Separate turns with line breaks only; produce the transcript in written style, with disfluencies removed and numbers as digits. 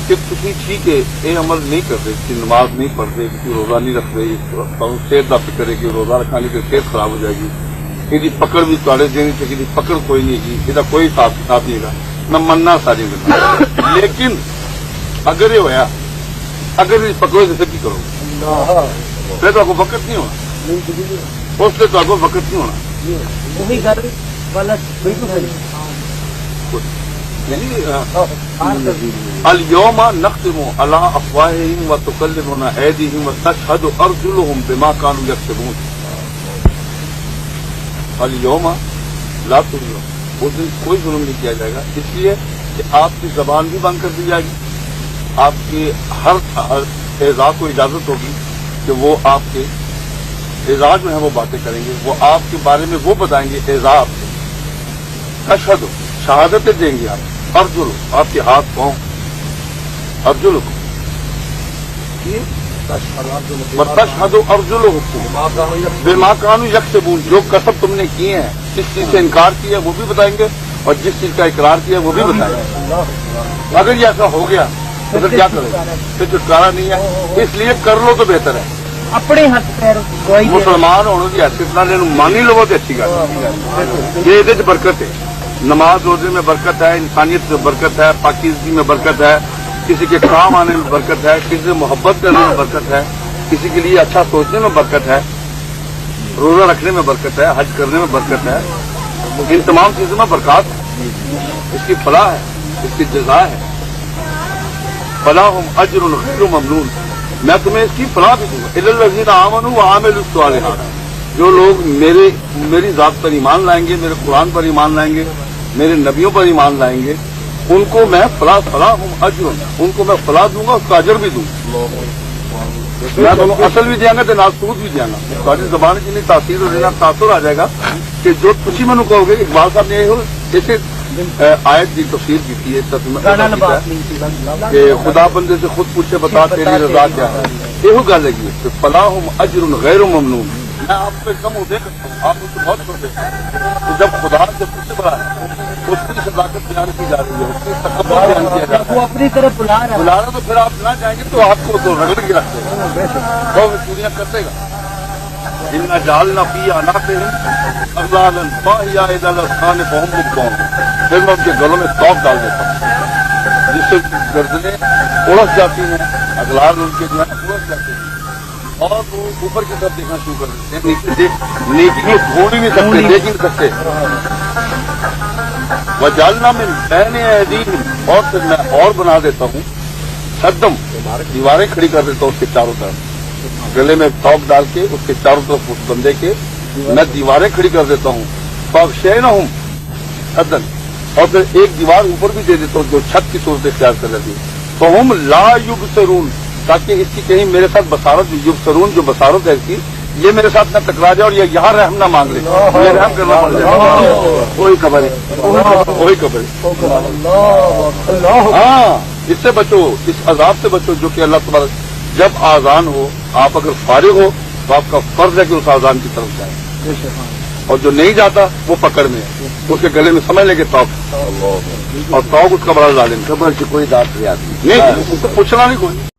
کہ تھی ٹھیک ہے یہ عمل نہیں کرتے کہ نماز نہیں پڑھتے کہ روزہ نہیں رکھتے صحت کا فکر ہے کہ روزہ رکھنے کی صحت خراب ہو جائے گی یہ پکڑ بھی تھوڑے دینی چاہیے پکڑ کوئی نہیں کی یہ کوئی حساب کتاب نہیں رہا نہ مننا ساری گلا لیکن اگر یہ ہوا اگر یہ پکڑو تو پھر کی کرو پھر تو آپ کو وقت نہیں ہونا اس سے تو آپ کو وقت نہیں ہونا اليوم نختم على افواههم وتكلمنا ايديهم وتشهد ارجلهم بما كانوا يكسبون اليوم لا تظلم اس دن کوئی ظلم نہیں کیا جائے گا اس لیے کہ آپ کی زبان بھی بند کر دی جائے گی آپ کے ہر اعزاز کو اجازت ہوگی کہ وہ آپ کے اعزاز میں ہے وہ باتیں کریں گے وہ آپ کے بارے میں وہ بتائیں گے اعزاز اشہد شہادتیں دیں گے آپ ارجل آپ کے ہاتھ پاؤں ارجل تشہد ارجل بما كانوا يكسبون جو کسب تم نے کیے ہیں جس چیز سے انکار کیا وہ بھی بتائیں گے اور جس چیز کا اقرار کیا وہ بھی بتائیں گے اگر یہ ایسا ہو گیا تو پھر کیا کرے پھر چھٹکارا نہیں ہے اس لیے کر لو تو بہتر ہے
اپنے ہاتھ پیر
مسلمان ہونے کی حیثیت نہ مانی لو تو اچھی گل یہ برکت ہے نماز روزے میں برکت ہے انسانیت میں برکت ہے پاکیزگی میں برکت ہے کسی کے کام آنے میں برکت ہے کسی سے محبت کرنے میں برکت ہے کسی کے لیے اچھا سوچنے میں برکت ہے روزہ رکھنے میں برکت ہے حج کرنے میں برکت ہے ان تمام چیزوں میں برکات ہے اس کی فلاح ہے اس کی جزا ہے فلاحم اجر غیر ممنون میں تمہیں اس کی فلاح بھی دوں گا الا الذین آمنوا وعملوا الصالحات جو لوگ میری ذات پر ایمان لائیں گے میرے قرآن پر ایمان لائیں گے میرے نبیوں پر ایمان لائیں گے ان کو میں فلاح ہوں اجر ان کو میں فلاح دوں گا اس کا اجر بھی دوں گا میں دونوں اصل بھی دیا گا تو ناسود بھی دیا گا ساری زبان کی نہیں تاثیر ہو جائے گا تاثر آ جائے گا کہ جو تھی میں کہو گے اقبال صاحب نے ایسے آیت کی تفسیر کی تھی کہ خدا بندے سے خود پوچھے بتا تیری رضا کیا ہے یہ گل ہے کہ فلاح اجر غیر ممنون میں آپ پہ کم ہو دے سکتا ہوں آپ مجھ سے بہت کر دیتے ہیں تو جب خدا سے مجھ سے بڑا ہے اس کی صداقت بیان کی جا رہی ہے اس کی تکبر بیان کیا جا رہا ہے
اپنی طرف بلا
رہا تو پھر آپ نہ جائیں گے تو آپ کو تو رگڑ کے رکھتے ہیں تو چوریاں کرتے گا جن میں جالنا پیا نہ پھر میں ان کے گلوں میں توپ ڈال دیتا ہوں جس سے گردنیں اڑس جاتی ہیں اگلار ان کے جو ہے اڑس جاتے ہیں اور وہ اوپر کی طرف دیکھنا شروع کر دیتے ہیں نیکی ڈھونڈ ہی نہیں سکتے دیکھ نہیں سکتے وہ جالنا میں پہنے ایدین اور پھر میں اور بنا دیتا ہوں چھدم دیواریں کھڑی کر دیتا ہوں اس کے چاروں طرف گلے میں توق ڈال کے اس کے چاروں طرف اس بندے کے میں دیواریں کھڑی کر دیتا ہوں پاکشے نہ ہوں چھدن اور پھر ایک دیوار اوپر بھی دے دیتا ہوں جو چھت کی صورت اختیار کر لیتی تو ہم لا یبصرون تاکہ اس کی کہیں میرے ساتھ بصارت یبصرون جو بصارت ہے اس کی یہ میرے ساتھ نہ ٹکرا جائے اور یہ یہاں رحم نہ مانگ لے یہ رحم کرنا پڑ جائے وہی خبر ہے وہی خبر ہے ہاں اس سے بچو اس عذاب سے بچو جو کہ اللہ تبارک جب آذان ہو آپ اگر فارغ ہو تو آپ کا فرض ہے کہ اس آذان کی طرف جائیں اور جو نہیں جاتا وہ پکڑ میں ہے اس کے گلے میں سمجھ لیں گے توق اور توق اس کا بڑا ظالم خبر کی کوئی داد نہیں اس کو پوچھنا نہیں کوئی